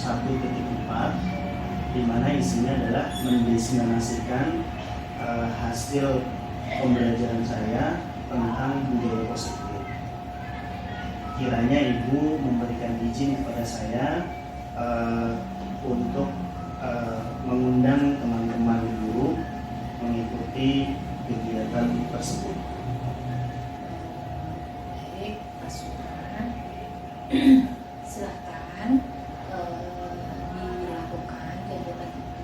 1.4, di mana isinya adalah mendiseminasikan hasil pembelajaran saya tentang budaya positif. Kiranya Ibu memberikan izin kepada saya untuk mengundang teman-teman guru mengikuti kegiatan tersebut. Baik, Pak Sunan, silakan dilakukan kegiatan itu.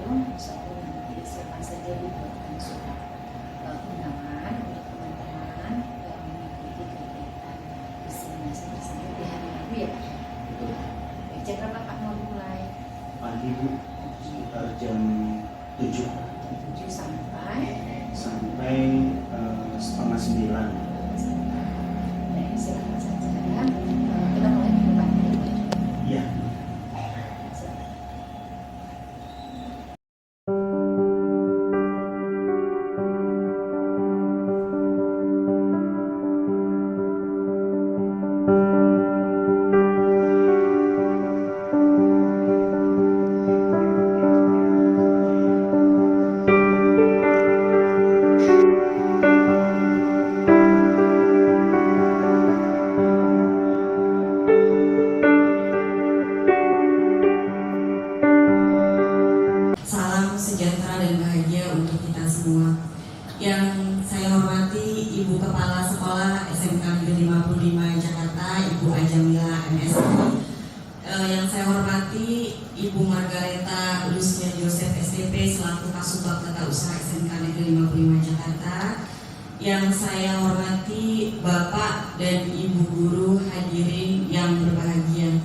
Misalnya nanti silakan saja dibuatkan surat undangan untuk teman-teman yang mengikuti kegiatan diseminasi tersebut di hari Rabu ya Pak. Betul. Baik, jam berapa Pak mau dimulai? Pagi Bu, sekitar jam 7 7 sampai setengah 9. Baik, silakan saja. Kita mulai minggu depan. Iya. Silakan. Salam sejahtera dan bahagia untuk kita semua. Yang saya hormati Ibu Kepala Sekolah SMK Negeri 55 Jakarta, Ibu Ajamila MSI. Yang saya hormati Ibu Margareta Lucia Joseph STP selaku Kasubag Tata Usaha SMK Negeri 55 Jakarta. Yang saya hormati Bapak dan Ibu guru hadirin yang berbahagia.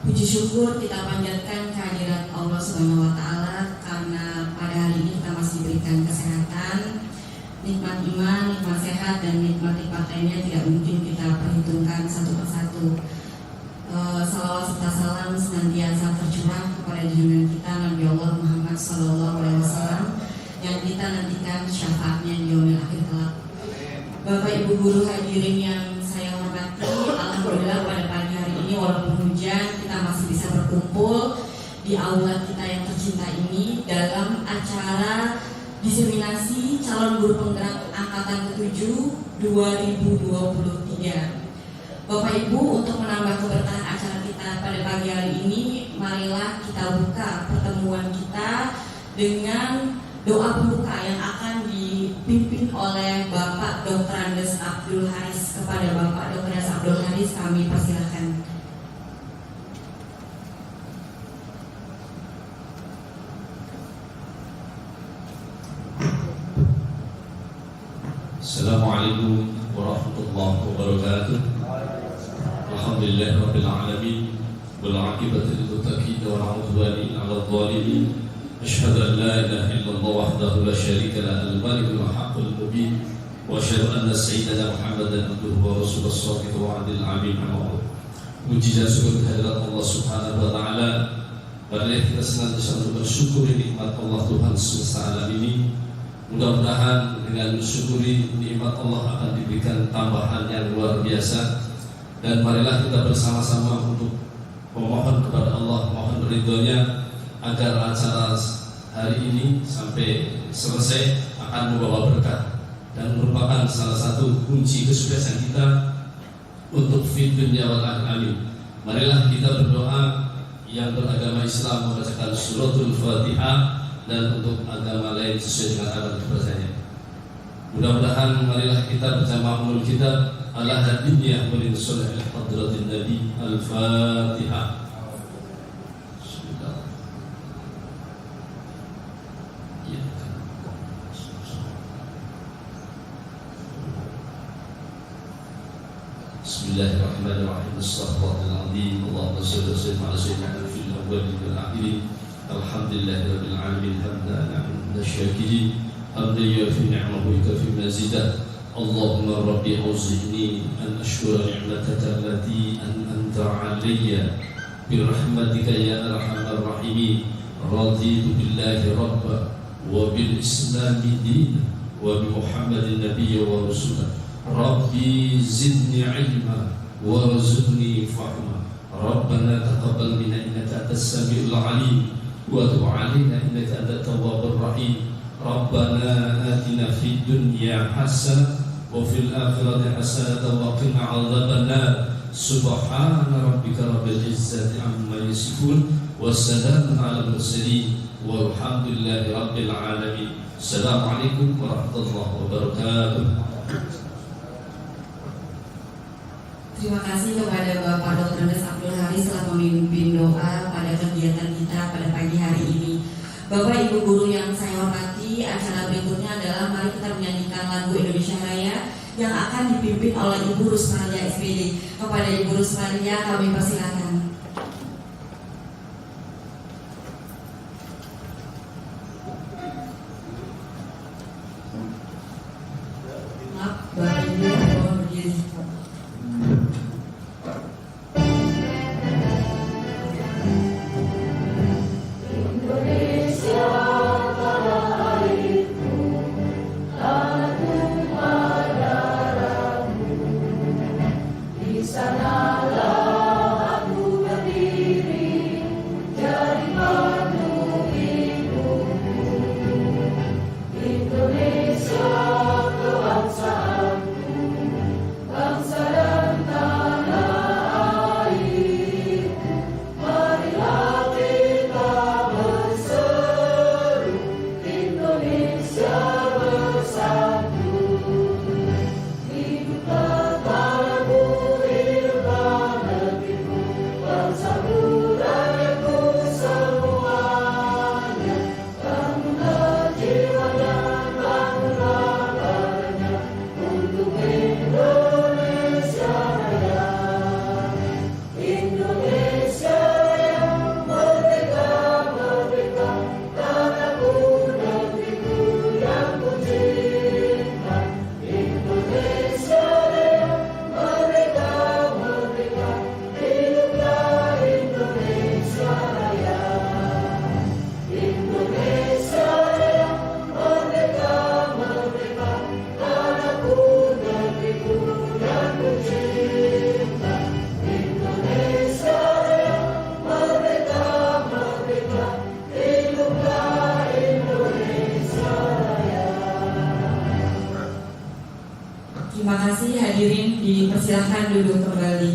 Puji syukur kita panjatkan kehadirat Allah Subhanahu wa Ta'ala karena pada hari ini kita masih diberikan kesehatan, nikmat iman, nikmat sehat, dan nikmat-nikmat lainnya tidak mungkin kita perhitungkan satu persatu. Salawat serta salam senantiasa tercurah kepada junjungan kita Nabi Allah Muhammad SAW yang kita nantikan syafaatnya di yaumil akhir kelak. Bapak Ibu guru hadirin yang saya hormati, alhamdulillah pada pagi hari ini walaupun hujan kita masih bisa berkumpul di aula kita yang tercinta ini dalam acara diseminasi calon guru penggerak angkatan ke-7 2023. Bapak Ibu, untuk menambah keberkahan acara kita pada pagi hari ini, marilah kita buka pertemuan kita dengan doa pembuka yang akan dipimpin oleh Bapak Dr. Andes Abdul Haris. Kepada Bapak Dr. Andes Abdul Haris kami persilahkan. Assalamualaikum warahmatullahi wabarakatuh. Alhamdulillahirabbil alamin wal 'aqibatu lil muttaqin wa la 'udwana 'alal zalimin. Asyhadu an la ilaha illallah wahdahu la syarika lahu al-malikul haqqul mubin wa asyhadu anna sayyidana Muhammadan abduhu wa rasuluhu as-shadiqul wa'dil amin. Puji dan syukur kehadirat Allah Subhanahu wa taala. Marilah kita senantiasa bersyukur nikmat Allah Tuhan semesta alam ini. Mudah-mudahan dengan mensyukuri nikmat Allah akan diberikan tambahan yang luar biasa. Dan marilah kita bersama-sama untuk memohon kepada Allah, mohon ridhonya agar acara hari ini sampai selesai akan membawa berkah dan merupakan salah satu kunci kesuksesan kita untuk fid dunya wal akhirah. Amin. Marilah kita berdoa yang beragama Islam membacakan suratul Fatihah dan untuk agama lain sesuai dengan agama kepercayaan. Mudah-mudahan marilah kita bersama umul kitab ala hadiyah min sulh hadratin Nabi al-Fatihah. Bismillahirrahmanirrahim. Astaghfirullahaladzim. Allahumma shalli wa sallim ala sayyidina fil awwalin wal akhirin. Alhamdulillahirabbil alamin hamdan 'ala syakirin. Hamdan yufi ni'amahu wa yukafi mazidah. Allahumma rabbi auzi'ni an ashkura ni'mataka allati an'amta 'alayya bi rahmatika ya arhamar rahimin. Raditu billahi rabba wa bil islami dinan wa bi Muhammadin nabiyya wa rasulah. Rabbi zidni ilma warzuqni fahma. ربنا تقبل منا إنك أنت السميع العليم وتب علينا إنك أنت التواب الرحيم ربنا آتنا في الدنيا حسنة وفي الآخرة حسنة وقنا عذاب النار سبحان ربك رب العزة عما يصفون والسلام على المرسلين والحمد لله رب العالمين. السلام عليكم ورحمة الله وبركاته. Terima kasih kepada Bapak Dr. Andes Abdul Haris telah memimpin doa pada kegiatan kita pada pagi hari ini. Bapak Ibu guru yang saya hormati, acara berikutnya adalah mari kita menyanyikan lagu Indonesia Raya yang akan dipimpin oleh Ibu Rusmaria SPD. Kepada Ibu Rusmaria kami persilakan. Maaf, Bapak Ibu mohon berdiri. Terima kasih hadirin, dipersilahkan duduk kembali.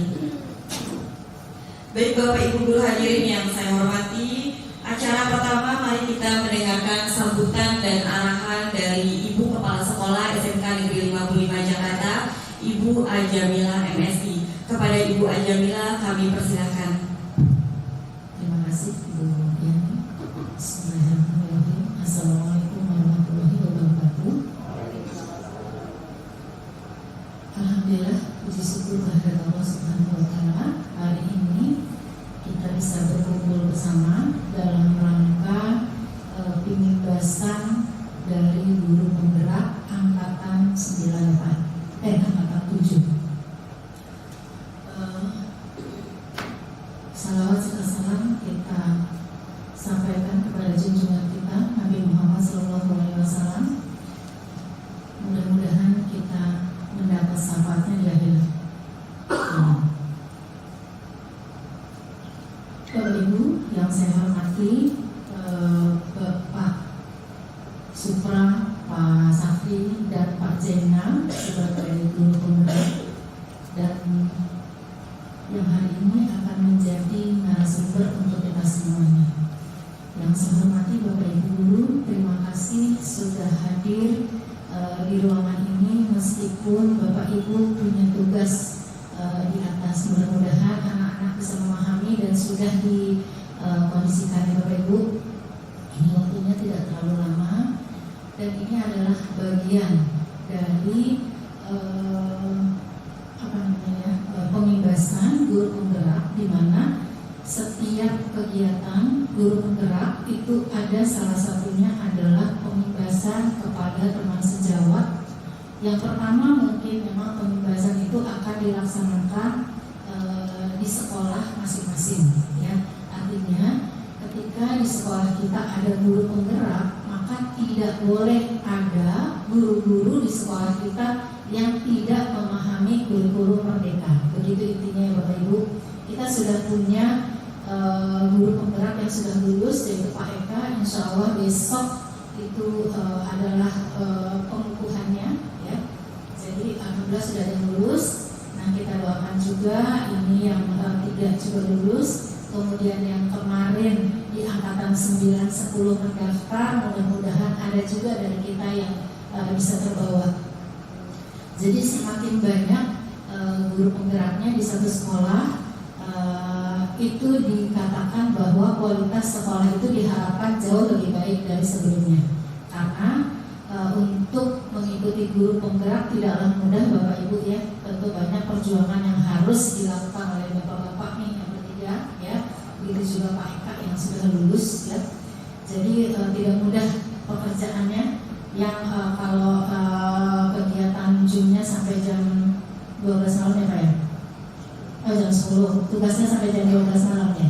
Baik Bapak Ibu guru hadirin yang saya hormati, acara pertama mari kita mendengarkan sambutan dan arahan dari Ibu Kepala Sekolah SMK Negeri 55 Jakarta, Ibu Ajamila MSI. Kepada Ibu Ajamila kami persilahkan. Terima kasih Bu Yani. Bismillahirrahmanirrahim. Assalamualaikum warahmatullahi wabarakatuh. Alhamdulillah, puji syukur kehadirat Allah Subhanahu wa taala. Hari ini kita bisa berkumpul bersama dalam rangka pembebasan dari guru penggerak angkatan angkatan 7. Salawat serta salam kita sampaikan kepada junjungan kita Nabi Muhammad SAW. Mudah-mudahan kita mendapat syafaatnya di akhirat. Bapak Ibu yang saya hormati, Pak Supra, Pak Safi, dan Pak Zainal sebagai guru penggerak dan yang hari ini akan menjadi narasumber untuk kita semuanya. Yang saya hormati Bapak Ibu guru, terima kasih sudah hadir di ruangan ini meskipun Bapak Ibu punya tugas di atas. Mudah-mudahan anak-anak bisa memahami dan sudah dikondisikan Bapak Ibu. Ini waktunya tidak terlalu lama dan ini adalah bagian dari pembebasan guru penggerak, di mana setiap kegiatan guru penggerak itu ada salah satunya adalah pembebasan kepada teman sejawat. Yang pertama mungkin memang pembebasan itu akan dilaksanakan di sekolah masing-masing, ya. Artinya ketika di sekolah kita ada guru penggerak, maka tidak boleh ada guru-guru di sekolah kita yang tidak memahami kurikulum merdeka. Begitu intinya ya Bapak Ibu. kita sudah punya guru penggerak yang sudah lulus, yaitu Pak Eka. Insya Allah besok itu adalah pengukuhannya, ya. Jadi alhamdulillah sudah ada yang lulus. Nah, kita doakan juga ini yang tidak juga lulus, kemudian yang kemarin di angkatan 9, 10 mendaftar, mudah-mudahan ada juga dari kita yang bisa terbawa. Jadi semakin banyak guru penggeraknya di satu sekolah, itu dikatakan bahwa kualitas sekolah itu diharapkan jauh lebih baik dari sebelumnya. Karena untuk mengikuti guru penggerak tidaklah mudah Bapak Ibu, ya. Tentu banyak perjuangan yang harus dilakukan oleh Bapak-bapak nih yang bertiga, ya. Begitu juga Pak Eka yang sudah lulus, ya. Jadi tidak mudah pekerjaannya yang kalau kegiatan Zoom-nya sampai jam 12 malam ya Pak ya? Jam 10, tugasnya sampai jam 12 malam ya,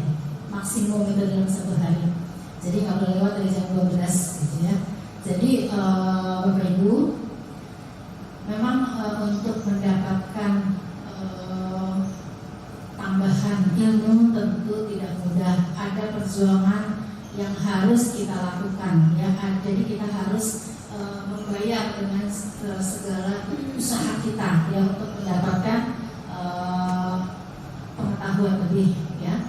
maksimum itu dalam satu hari. Jadi nggak boleh lewat dari jam 12 gitu ya. Jadi Bapak Ibu, memang untuk mendapatkan tambahan ilmu tentu tidak mudah. Ada perjuangan yang harus kita lakukan, ya. Jadi kita harus membayar dengan segala usaha kita, ya, untuk mendapatkan pengetahuan lebih, ya.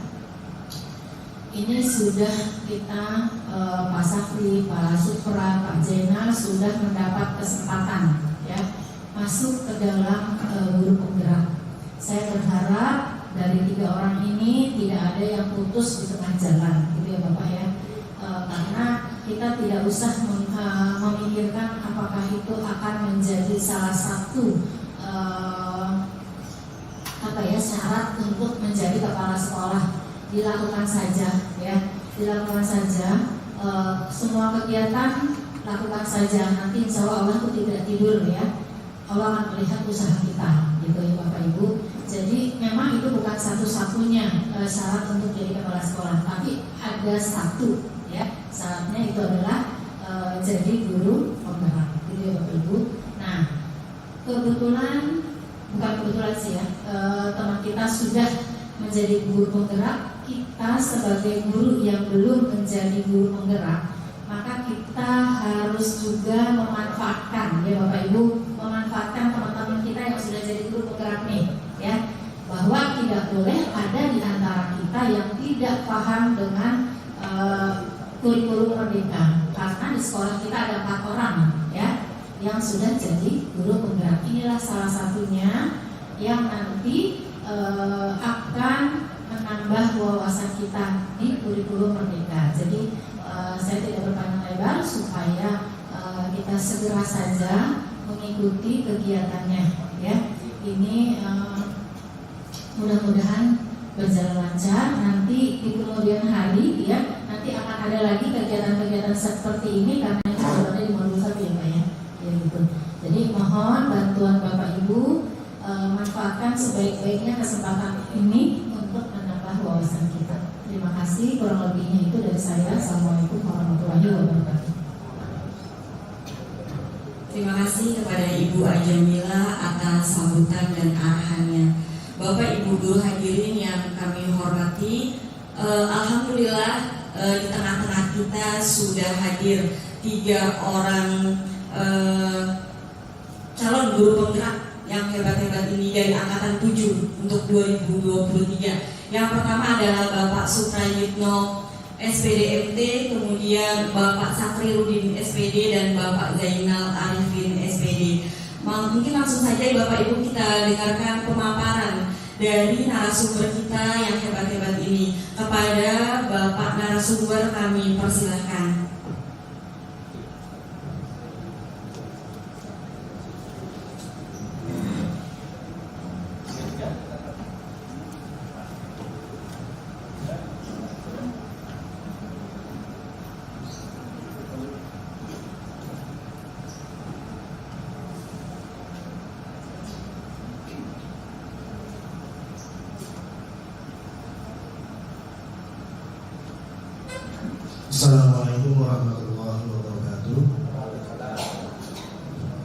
Ini sudah kita Pak Safri, Pak Supra, Pak Zainal sudah mendapat kesempatan, ya, masuk ke dalam guru penggerak. Saya berharap dari 3 orang ini tidak ada yang putus di tengah jalan, gitu ya Bapak ya. Karena kita tidak usah memikirkan apakah itu akan menjadi salah satu syarat untuk menjadi kepala sekolah. Dilakukan saja, ya, dilakukan saja. Semua kegiatan lakukan saja. Nanti insya Allah itu tidak tidur, ya. Allah akan melihat usaha kita, gitu ya Bapak Ibu. Jadi memang itu bukan satu-satunya syarat untuk jadi kepala sekolah, tapi ada satu, ya. Syaratnya itu adalah jadi guru penggerak, gitu ya Bapak Ibu. Nah, bukan kebetulan sih ya, teman kita sudah menjadi guru penggerak. Kita sebagai guru yang belum menjadi guru penggerak, maka kita harus juga memanfaatkan, ya Bapak Ibu, memanfaatkan teman-teman kita yang sudah jadi guru penggerak nih, ya, bahwa tidak boleh ada di antara kita yang tidak paham dengan kurikulum Merdeka. Karena di sekolah kita ada 4 orang, ya, yang sudah jadi guru penggerak. Inilah salah satunya yang nanti akan menambah wawasan kita di kurikulum Merdeka. Jadi saya tidak berpanjang lebar supaya kita segera saja mengikuti kegiatannya, ya. Ini mudah-mudahan berjalan lancar. Nanti di kemudian hari, ya, nanti akan ada lagi kegiatan-kegiatan seperti ini karena ini sebenarnya di modul 1 ya Pak ya. Ya gitu. Jadi mohon bantuan Bapak Ibu, manfaatkan sebaik-baiknya kesempatan ini untuk menambah wawasan kita. Terima kasih, kurang lebihnya itu dari saya. Assalamualaikum warahmatullahi wabarakatuh. Terima kasih kepada Ibu Ajamila atas sambutan dan arahannya. Bapak Ibu guru hadirin yang kami hormati, alhamdulillah di tengah-tengah kita sudah hadir 3 orang calon guru penggerak yang hebat-hebat ini dari angkatan 7 untuk 2023. Yang pertama adalah Bapak Suprayitno SPD MT, kemudian Bapak Safrirudin SPD dan Bapak Zainal Arifin SPD. Mungkin langsung saja Bapak Ibu kita dengarkan pemaparan dari narasumber kita yang hebat-hebat ini. Kepada Bapak narasumber kami persilahkan. Assalamualaikum warahmatullahi wabarakatuh.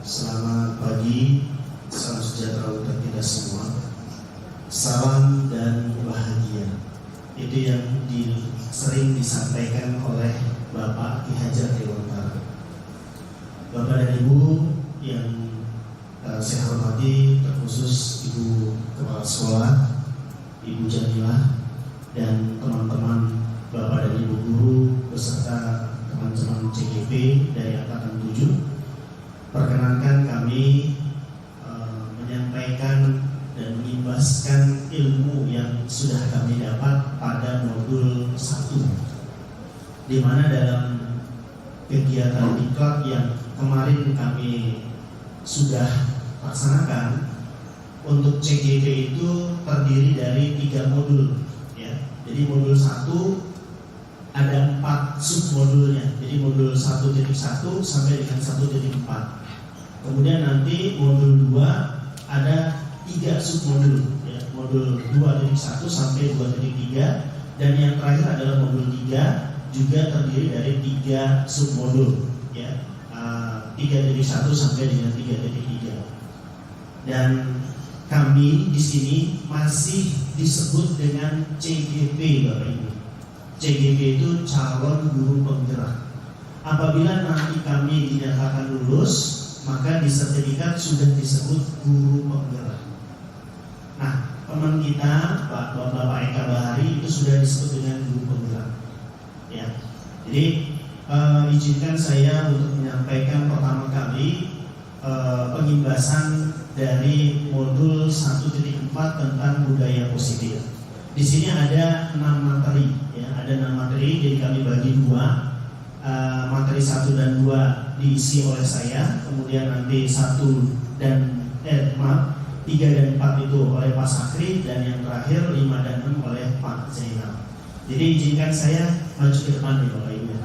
Selamat pagi, salam sejahtera untuk kita semua. Salam dan bahagia Bapak dan Ibu yang saya hormati, terkhusus Ibu Kepala Sekolah, Ibu Jamilah, dan teman-teman Bapak dan Ibu guru beserta teman-teman CGP dari Angkatan 7. Perkenankan kami menyampaikan dan mengimbaskan ilmu yang sudah kami dapat pada modul 1, di mana dalam kegiatan diklat yang kemarin kami sudah laksanakan, untuk CGP itu terdiri dari 3 modul, ya. Jadi modul 1 ada 4 submodulnya. Jadi modul 1.1 sampai dengan 1.4. Kemudian nanti modul 2 ada 3 submodul, ya. Modul 2.1 sampai 2.3, dan yang terakhir adalah modul 3 juga terdiri dari 3 submodul, ya. 3.1 sampai dengan 3.3. Dan kami di sini masih disebut dengan CGP, Bapak Ibu. CGP itu calon guru penggerak. Apabila nanti kami dinyatakan lulus, maka di sertifikat sudah disebut guru penggerak. Nah, teman kita Bapak Eka Bahari itu sudah disebut dengan guru penggerak, ya. Jadi izinkan saya untuk menyampaikan pertama kali pengimbasan dari modul 1.4 tentang budaya positif. Di sini ada 6 materi, ya, ada 6 materi. Jadi kami bagi 2. Materi 1 dan 2 diisi oleh saya, kemudian nanti 3 dan 4 itu oleh Pak Sakri, dan yang terakhir 5 dan 6 oleh Pak Zainal. Jadi izinkan saya maju ke depan nih Bapak Ibu.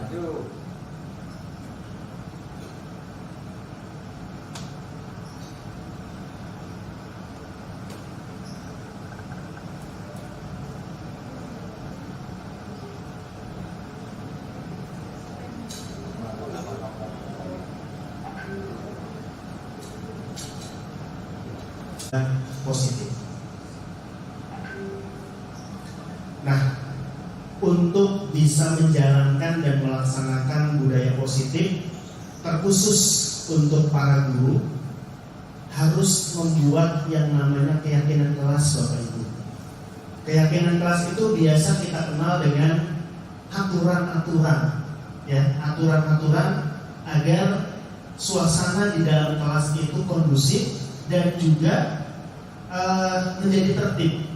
Positif. Nah, untuk bisa menjalankan dan melaksanakan budaya positif, terkhusus untuk para guru, harus membuat yang namanya keyakinan kelas, Bapak Ibu. Keyakinan kelas itu biasa kita kenal dengan aturan-aturan, ya, aturan-aturan agar suasana di dalam kelas itu kondusif dan juga menjadi tertib.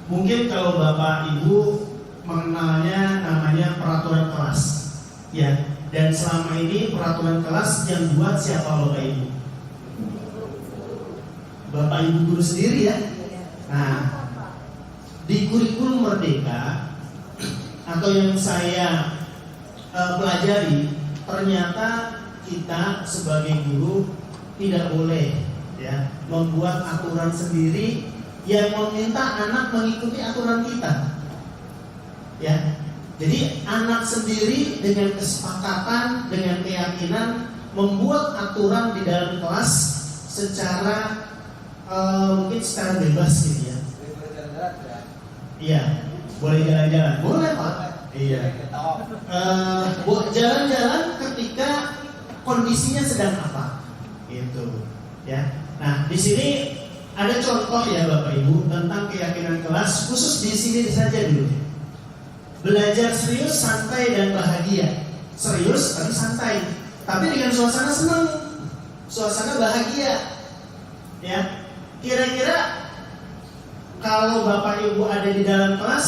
Mungkin kalau Bapak Ibu mengenalnya namanya peraturan kelas, ya. Dan selama ini peraturan kelas yang buat siapa Bapak Ibu? Bapak Ibu guru sendiri, ya. Nah, di kurikulum Merdeka atau yang saya pelajari, ternyata kita sebagai guru tidak boleh, ya, membuat aturan sendiri yang meminta anak mengikuti aturan kita, ya. Jadi anak sendiri dengan kesepakatan, dengan keyakinan membuat aturan di dalam kelas secara mungkin secara bebas gitu, ya. Iya, boleh jalan-jalan, boleh Pak. Iya. Jalan-jalan ketika kondisinya sedang apa, gitu, ya. Nah, di sini ada contoh, ya Bapak Ibu, tentang keyakinan kelas, khusus di sini saja dulu. Belajar serius, santai dan bahagia. Serius tapi santai, tapi dengan suasana senang, suasana bahagia, ya. Kira-kira kalau Bapak Ibu ada di dalam kelas,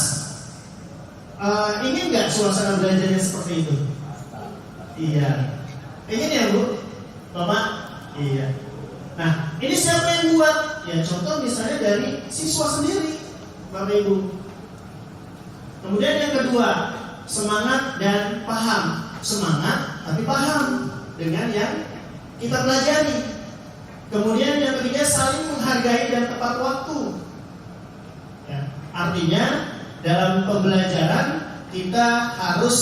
ingin nggak suasana belajarnya seperti itu? Iya. Ingin ya Bu? Bapak? Iya. Nah, ini siapa yang buat? Ya contoh misalnya dari siswa sendiri, Bapak Ibu. Kemudian yang kedua, semangat dan paham. Semangat tapi paham dengan yang kita pelajari. Kemudian yang ketiga, saling menghargai dan tepat waktu. Ya, artinya dalam pembelajaran kita harus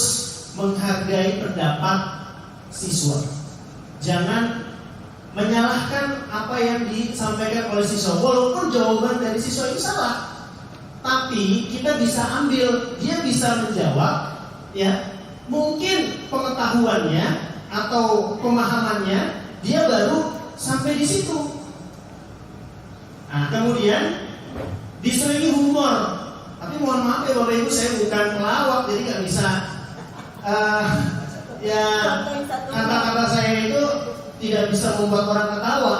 menghargai pendapat siswa. Jangan menyalahkan apa yang disampaikan oleh siswa, walaupun jawaban dari siswa itu salah, tapi kita bisa ambil, dia bisa menjawab, ya. Mungkin pengetahuannya atau pemahamannya, dia baru sampai di situ. Nah, kemudian diselingi humor. Tapi mohon maaf ya Bapak Ibu, saya bukan pelawak, jadi nggak bisa ya kata-kata saya itu tidak bisa membuat orang ketawa.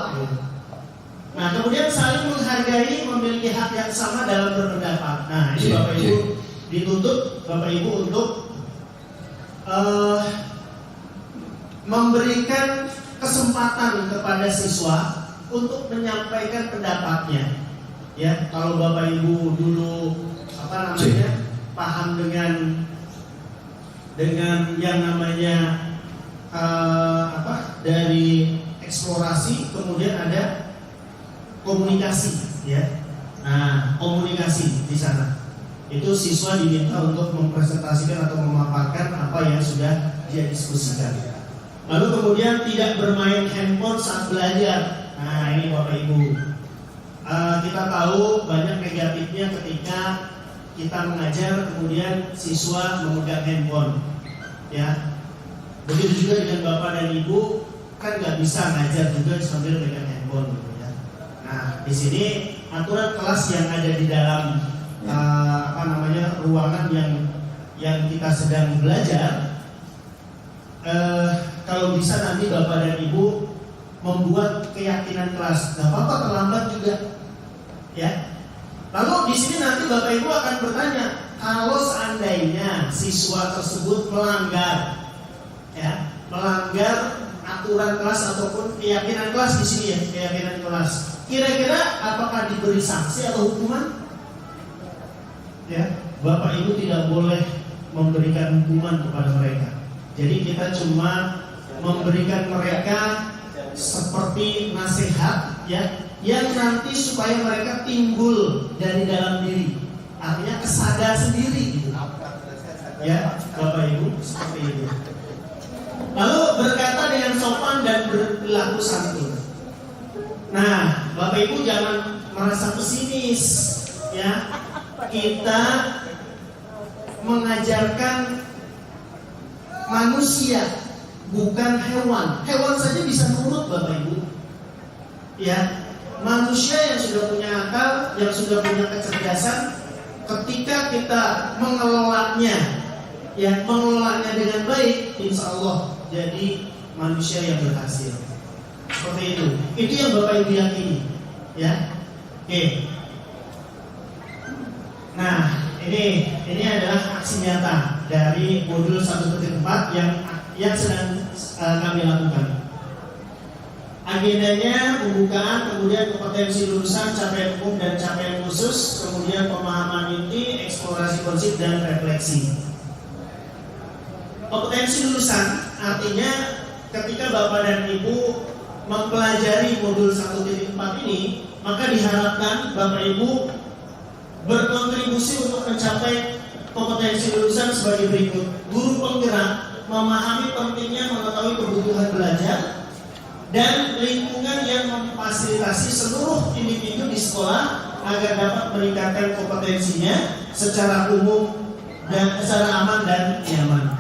Nah, kemudian saling menghargai, memiliki hak yang sama dalam berpendapat. Nah, ini Bapak Ibu dituntut Bapak Ibu untuk memberikan kesempatan kepada siswa untuk menyampaikan pendapatnya. Ya, kalau Bapak Ibu dulu paham dengan yang namanya dari eksplorasi, kemudian ada komunikasi, ya. Nah, komunikasi di sana itu siswa diminta untuk mempresentasikan atau memaparkan apa yang sudah dia diskusikan. Lalu kemudian tidak bermain handphone saat belajar. Nah, ini Bapak Ibu, kita tahu banyak negatifnya ketika kita mengajar kemudian siswa memegang handphone, ya. Begitu juga dengan Bapak dan Ibu, kan nggak bisa ngajar juga sambil megang handphone, gitu ya. Nah, di sini aturan kelas yang ada di dalam ruangan yang kita sedang belajar, kalau bisa nanti Bapak dan Ibu membuat keyakinan kelas. Nggak apa-apa terlambat juga, ya. Lalu di sini nanti Bapak Ibu akan bertanya, kalau seandainya siswa tersebut melanggar aturan kelas ataupun keyakinan kelas di sini, ya, keyakinan kelas, kira-kira apakah diberi sanksi atau hukuman? Ya, Bapak Ibu tidak boleh memberikan hukuman kepada mereka. Jadi kita cuma memberikan mereka seperti nasihat, ya, yang nanti supaya mereka timbul dari dalam diri, artinya kesadar sendiri, gitu. Ya, Bapak Ibu, seperti itu. Lalu berkata dengan sopan dan berlaku santun. Nah, Bapak Ibu jangan merasa pesimis, ya. Kita mengajarkan manusia, bukan hewan. Hewan saja bisa nurut, Bapak Ibu. Ya, manusia yang sudah punya akal, yang sudah punya kecerdasan, ketika kita mengelolanya, ya, mengelolanya dengan baik, insya Allah jadi manusia yang berhasil. Seperti itu. Itu yang Bapak Ibu yakini, ya. Oke. Nah, ini adalah aksi nyata dari modul 1.4 yang sedang kami lakukan. Agendanya pembukaan, kemudian kompetensi lulusan, capaian umum dan capaian khusus, kemudian pemahaman inti, eksplorasi konsep dan refleksi. Kompetensi lulusan artinya ketika Bapak dan Ibu mempelajari modul 1.4 ini, maka diharapkan Bapak Ibu berkontribusi untuk mencapai kompetensi lulusan sebagai berikut. Guru penggerak, memahami pentingnya mengetahui kebutuhan belajar dan lingkungan yang memfasilitasi seluruh individu di sekolah agar dapat meningkatkan kompetensinya secara umum dan secara aman dan nyaman.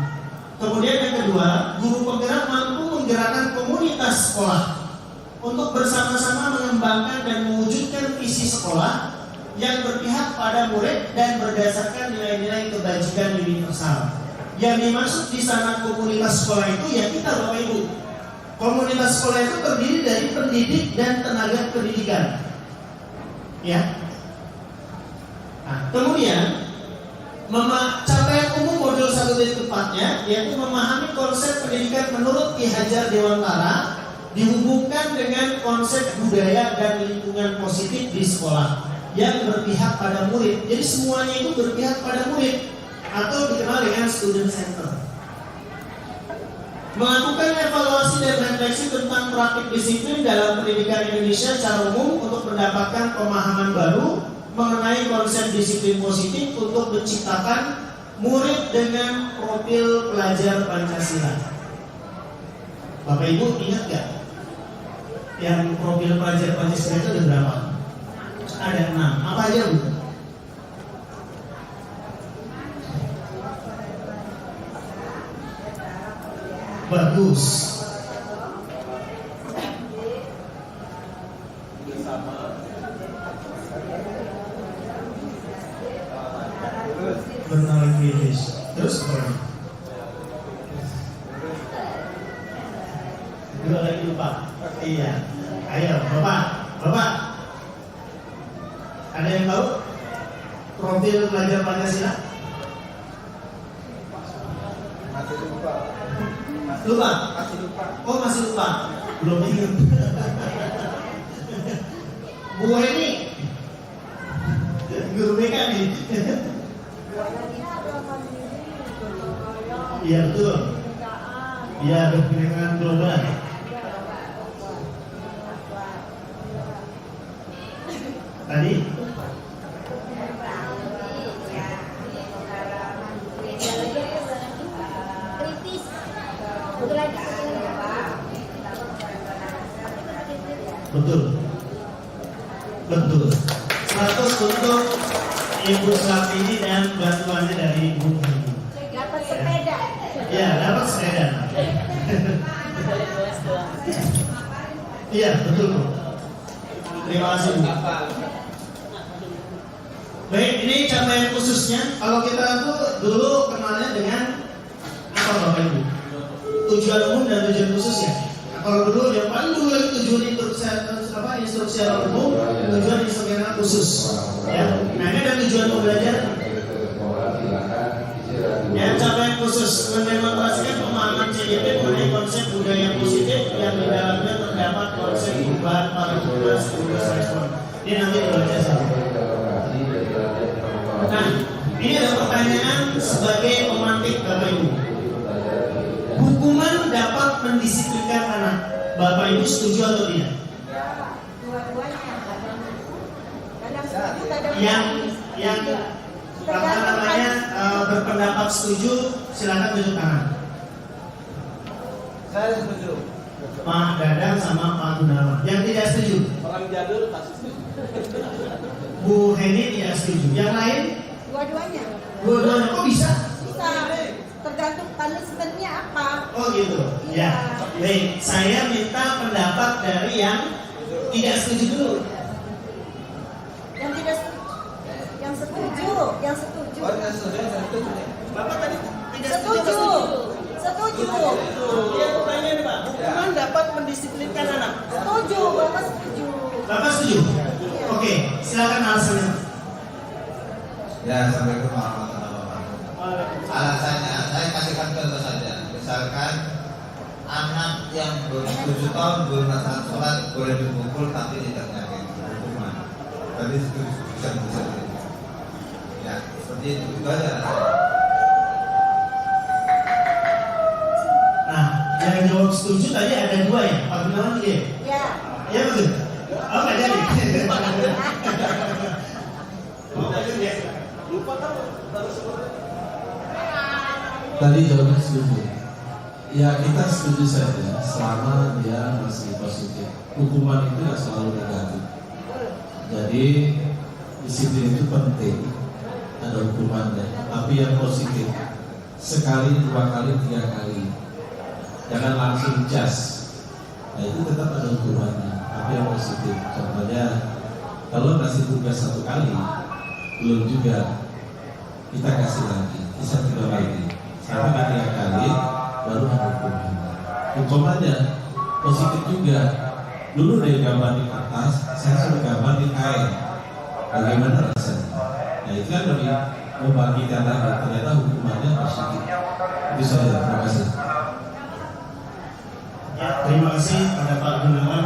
Kemudian yang kedua, guru penggerak mampu menggerakkan komunitas sekolah untuk bersama-sama mengembangkan dan mewujudkan visi sekolah yang berpihak pada murid dan berdasarkan nilai-nilai kebajikan universal. Yang dimaksud di sana komunitas sekolah itu ya kita, Bapak Ibu. Komunitas sekolah itu terdiri dari pendidik dan tenaga pendidikan. Ya. Nah, kemudian capaian umum modul 1.4-nya yaitu memahami konsep pendidikan menurut Ki Hajar Dewantara dihubungkan dengan konsep budaya dan lingkungan positif di sekolah yang berpihak pada murid. Jadi semuanya itu berpihak pada murid atau dikenal dengan student center. Melakukan evaluasi dan refleksi tentang praktik disiplin dalam pendidikan Indonesia secara umum untuk mendapatkan pemahaman baru mengenai konsep disiplin positif untuk menciptakan murid dengan profil pelajar Pancasila. Bapak Ibu ingat gak? Yang profil pelajar Pancasila itu ada berapa? Ada 6. Apa aja, Bu? Bagus. Benar finish. Terus apa lagi? Dua lagi lupa. Iya. Ayo, Bapak. Ada yang tahu profil pelajar Pancasila? Lupa? Oh, masih lupa. Belum ingat. Bu ini guru BK nih. Iya betul. Iya, berkepentingan global. Tadi kritis. betul. 100 untuk Ibu Satini dan bantuannya dari Ibu. Dapat sepeda. Ya, dapat sepeda. Iya, betul Bu. Terima kasih Bu. Baik, ini capaian khususnya. Kalau kita tuh dulu kenalnya dengan apa Bapak Ibu? Tujuan umum dan tujuan khusus ya. Nah, kalau dulu yang paling dulu lagi tujuan instruksi umum, tujuan instruksi khusus. Ya, nah ini ada tujuan pembelajaran. Ya, capaian khusus mendemonstrasikan pemahaman CDP mengenai konsep budaya positif yang di dalamnya terdapat konsep perubahan paradigma stimulus respon. Ini nanti dibaca saja. Nah, ini ada pertanyaan sebagai pemantik Bapak Ibu. Hukuman dapat mendisiplinkan anak. Bapak Ibu setuju atau tidak? Yang apa namanya berpendapat setuju silakan tunjuk tangan. Saya setuju. Pak Dadang sama Pak Gunawan. Yang tidak setuju? Orang jadul pasti setuju. Bu Heni tidak setuju. Yang lain? Dua-duanya. Dua-duanya. Kok bisa? Bisa. Tergantung punishment-nya apa. Oh gitu. Ya. Baik, saya minta pendapat dari yang tidak setuju dulu. Yang tidak setuju. Yang setuju. Yang setuju. Oh, yang setuju. Bapak tadi tidak Setuju. Setuju. Dia tanya nih Pak, hukuman dapat mendisiplinkan anak. Setuju. Bapak setuju. Bapak setuju? Oke, silakan alasannya. Ya, Assalamualaikum warahmatullahi wabarakatuh. Alasannya, saya kasihkan contoh saja. Misalkan anak yang belum 7 tahun belum melaksanakan sholat boleh dipukul tapi tidak menyakiti, hukuman. Tadi bisa. Ya, seperti itu aja. Nah, yang jawab setuju tadi ada dua ya, Pak Gunawan dia. Ya. Ya betul. Oh nggak jadi. Tadi jawabnya setuju. Ya kita setuju saja selama dia masih positif. Hukuman itu tidak selalu negatif. Jadi disiplin itu penting. Ada hukumannya. Tapi yang positif sekali, 2 kali, 3 kali. Jangan langsung jas. Nah itu tetap ada hukumannya. Tapi yang positif. Contohnya kalau kasih tugas 1 kali belum juga, kita kasih lagi, bisa 3 lagi. Sampai 3 kali baru ada hukuman. Hukumannya positif juga. Dulu dia gambar di kertas, saya sudah gambar di kain. Bagaimana rasanya? Nah itu kan lebih membagikan lagi. Ternyata hukumannya positif. Itu saja. Terima kasih. Ya, terima kasih pada Pak Gunawan.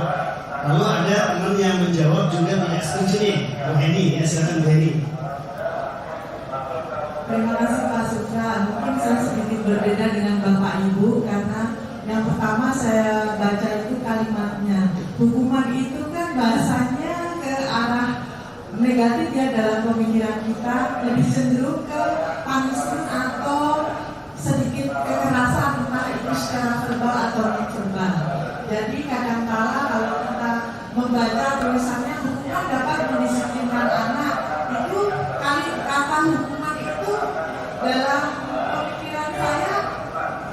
Lalu ada teman yang menjawab juga tidak setuju nih, Bu Heni. Ya silakan Bu Heni. Terima kasih Pak Sutra. Mungkin saya sedikit berbeda dengan Bapak Ibu karena yang pertama saya baca itu kalimatnya. Hukuman itu kan bahasanya ke arah negatif ya dalam pemikiran kita, lebih cenderung ke punishment atau sedikit kekerasan, entah itu secara verbal atau non-verbal. Jadi kadang-kala kalau kita membaca tulisannya hukuman dapat mendisiplinkan anak, itu kata hukuman itu dalam pemikiran saya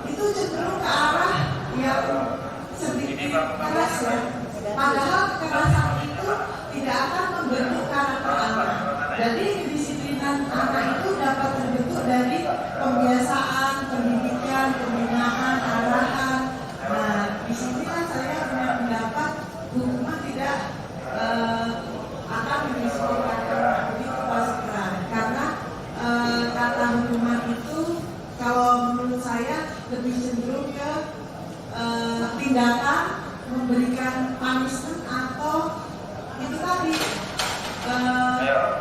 itu cenderung ke arah keras ya. Padahal kekerasan itu tidak akan membentuk karakter anak. Jadi kedisiplinan anak itu dapat terbentuk dari pembiasaan, pendidikan, pembinaan, arahan. Nah, disinilah saya punya pendapat hukuman tidak akan mendisiplinkan anak begitu Pak Sutra. Karena kata hukuman itu kalau menurut saya lebih cenderung ke tindakan memberikan punishment atau itu tadi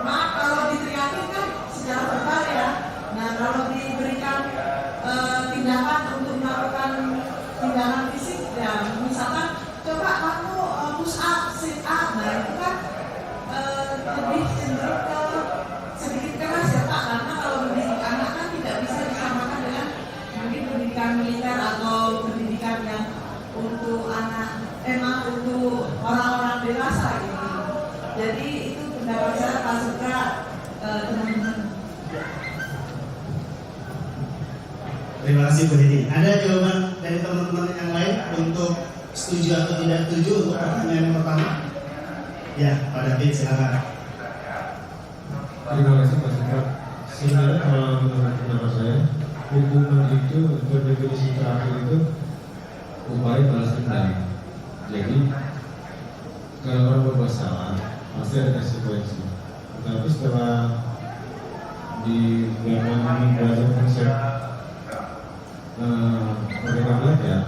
maaf kalau diteriakin kan secara verbal ya. Nah kalau diberikan tindakan untuk melakukan tindakan fisik ya misalkan coba kamu push up, sit up, nah itu kan lebih cenderung ke sedikit keras ya Pak, karena kalau mendidik anak kan tidak bisa disamakan dengan mungkin pendidikan militer atau pendidikan yang untuk anak emang untuk orang-orang dewasa gitu. Jadi itu pendapat saya Pak Sutra, teman-teman. Terima kasih Bu Hedi. Ada jawaban dari teman-teman yang lain untuk setuju atau tidak setuju untuk pertanyaan yang pertama? Ya, Pak David silakan. Terima kasih Pak Sutra. Sebenarnya kalau menurut pendapat saya, hukuman itu untuk definisi terakhir itu upaya balas dendam. Jadi kalau orang berbuat salah pasti ada konsekuensi. Tapi setelah di dalam belajar konsep mereka belajar,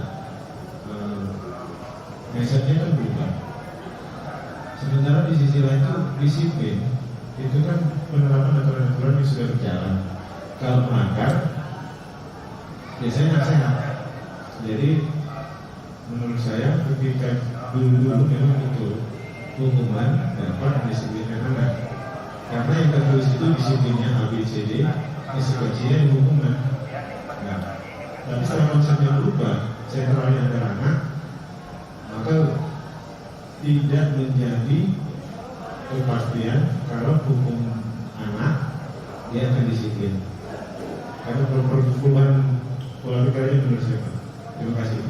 mindsetnya kan berubah. Sementara di sisi lain itu disiplin itu kan penerapan aturan-aturan yang sudah berjalan. Kalau melanggar biasanya nggak sehat. Jadi menurut saya ketika dulu memang itu hukuman dapat mendisiplinkan anak, karena yang tertulis itu disiplinnya ABCD, konsekuensinya hukuman. Nah, tapi setelah konsepnya berubah, sentralnya adalah anak, maka tidak menjadi kepastian kalau hukum anak dia akan disiplin. Karena perubahan pola pikirnya menurut saya. Terima kasih.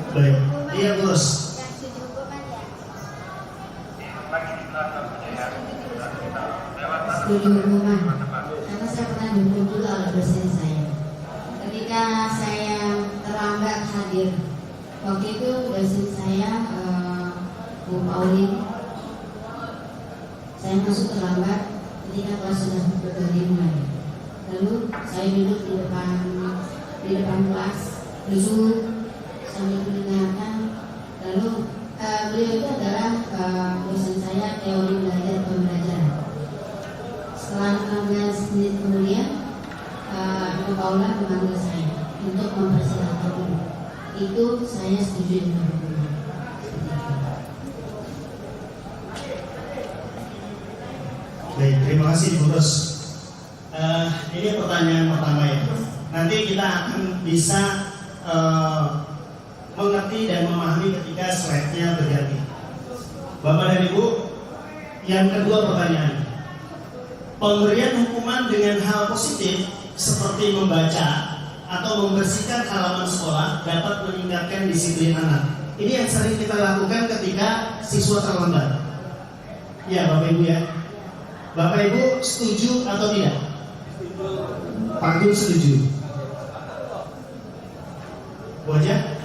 Baik, iya Bos. Setuju hukuman, karena saya pernah dihukum juga oleh dosen saya. Ketika saya terlambat hadir, waktu itu dosen saya Bu Pauline, saya masuk terlambat ketika kelas sudah dimulai. Lalu saya duduk di depan kelas, duduk sambil mendengarkan. Lalu beliau itu adalah dosen saya teori belajar pembelajaran. Setelah 15 menit kemudian Ibu Paula memanggil saya untuk mempersilahkan dulu. Itu saya setuju dengan hukuman. Baik, terima kasih Bu Ros. Ini pertanyaan pertama ya. Nanti kita akan bisa mengerti dan memahami ketika slide-nya berganti. Bapak dan Ibu, yang kedua pertanyaan. Pemberian hukuman dengan hal positif seperti membaca atau membersihkan halaman sekolah dapat meningkatkan disiplin anak. Ini yang sering kita lakukan ketika siswa terlambat. Ya Bapak Ibu ya. Bapak Ibu setuju atau tidak? Pak Gun setuju. Wajah?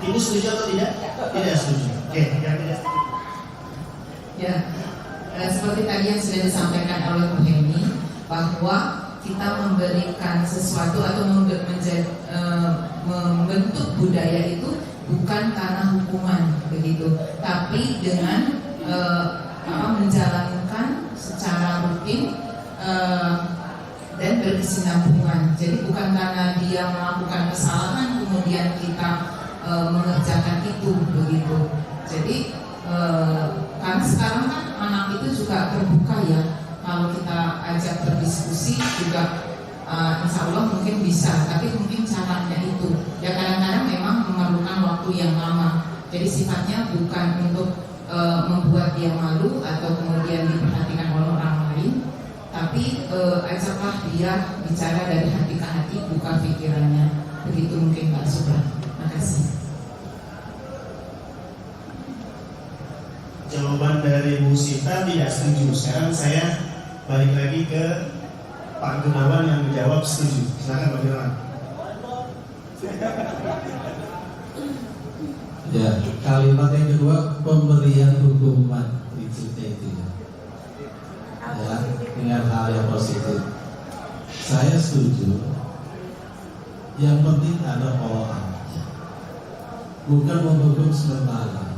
Ibu setuju atau tidak? Tidak setuju. Oke, yang tidak setuju. Ya, seperti tadi yang sudah disampaikan oleh Bu Heni, bahwa kita memberikan sesuatu atau membentuk budaya itu bukan karena hukuman begitu, tapi dengan menjalankan secara rutin dan berkesinambungan. Jadi bukan karena dia melakukan kesalahan kemudian kita mengerjakan itu begitu. Jadi karena sekarang kan anak itu juga terbuka ya, kalau kita ajak berdiskusi juga insya Allah mungkin bisa, tapi mungkin caranya itu ya kadang-kadang memang memerlukan waktu yang lama. Jadi sifatnya bukan untuk membuat dia malu atau kemudian diperhatikan oleh orang lain, dia bicara dari hati ke hati, buka pikirannya. Begitu mungkin Mbak Supra. Makasih. Jawaban dari Bu Sita tidak setuju. Sekarang saya balik lagi ke Pak Gunawan yang menjawab setuju. Silakan Pak Gunawan. Ya, kalimat yang kedua, pemberian hukuman prinsipnya itu ya, dengan hal yang positif. Saya setuju. Yang penting ada follow up, bukan menghukum sementara.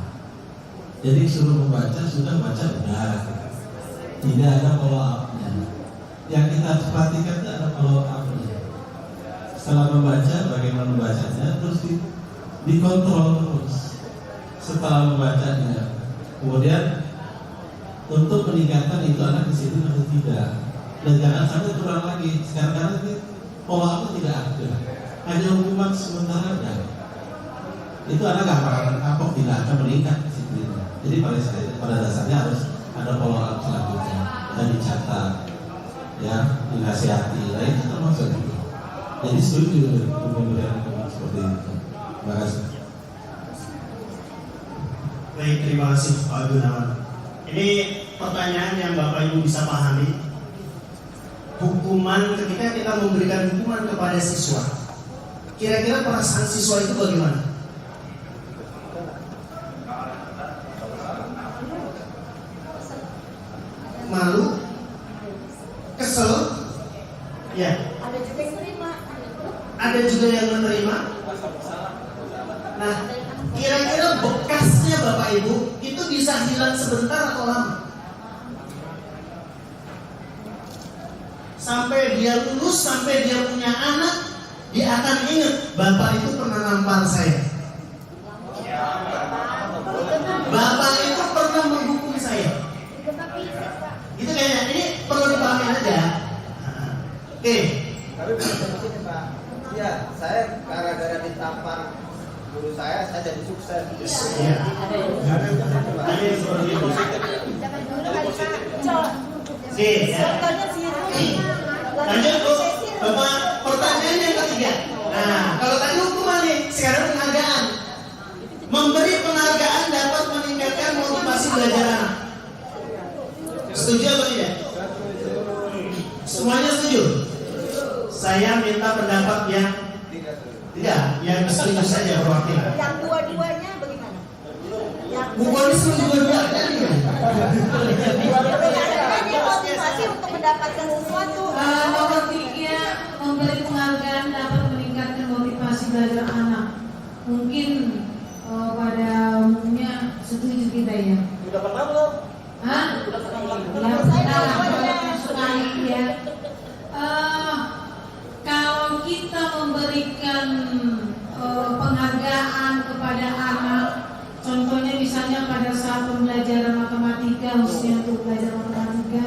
Jadi suruh membaca, sudah baca benar, tidak ada follow up-nya. Yang kita harus perhatikan itu ada follow up-nya. Setelah membaca, bagaimana membacanya, terus dikontrol terus. Setelah membacanya, kemudian untuk peningkatan itu anak disitu atau tidak, dan jangan sampai kurang lagi. Sekarang ini follow up tidak ada, hanya hukuman sementara aja. Itu anak nggak akan kapok, tidak akan meningkat disiplinnya. Jadi pada dasarnya harus ada follow up selanjutnya dan dicatat, ya, dinasihati. Nah itu termasuk itu. Jadi setuju untuk pemberian hukuman seperti itu. Terima kasih. Baik, terima kasih Pak Gunawan. Ini pertanyaan yang Bapak Ibu bisa pahami. Hukuman, ketika kita memberikan hukuman kepada siswa, kira-kira perasaan siswa itu bagaimana? Malu, kesel, ya. Ada juga yang terima. Ada juga yang menerima. Nah, kira-kira bekasnya Bapak Ibu itu bisa hilang sebentar atau lama? Sampai dia lulus, sampai dia punya anak, dia akan ingat Bapak itu pernah nampar saya. Bapak itu pernah menghukum saya. Itu kayaknya ini perlu dipahami aja. Oke. Tapi begini Pak, ya saya gara-gara ditampar guru saya jadi sukses. Iya. Jangan dulu kali Pak. Oke, ya. Lanjut Bu, Bapak, pertanyaan yang ketiga. Nah, kalau tadi hukuman nih, sekarang penghargaan. Memberi penghargaan dapat meningkatkan motivasi belajar anak. Setuju atau tidak? Semuanya setuju? Saya minta pendapat yang tidak, yang setuju saja perwakilan. Yang dua-duanya bagaimana? Bukan setuju dua-duanya. Ada motivasi untuk mendapatkan sesuatu. Nomor 3, memberi penghargaan dapat meningkatkan motivasi belajar anak. Mungkin pada umumnya setuju kita ya. Sudah pernah belum? Hah? Ya pernah sekali ya. Kalau kita memberikan penghargaan kepada anak, contohnya misalnya pada saat pembelajaran matematika, khususnya untuk belajar matematika,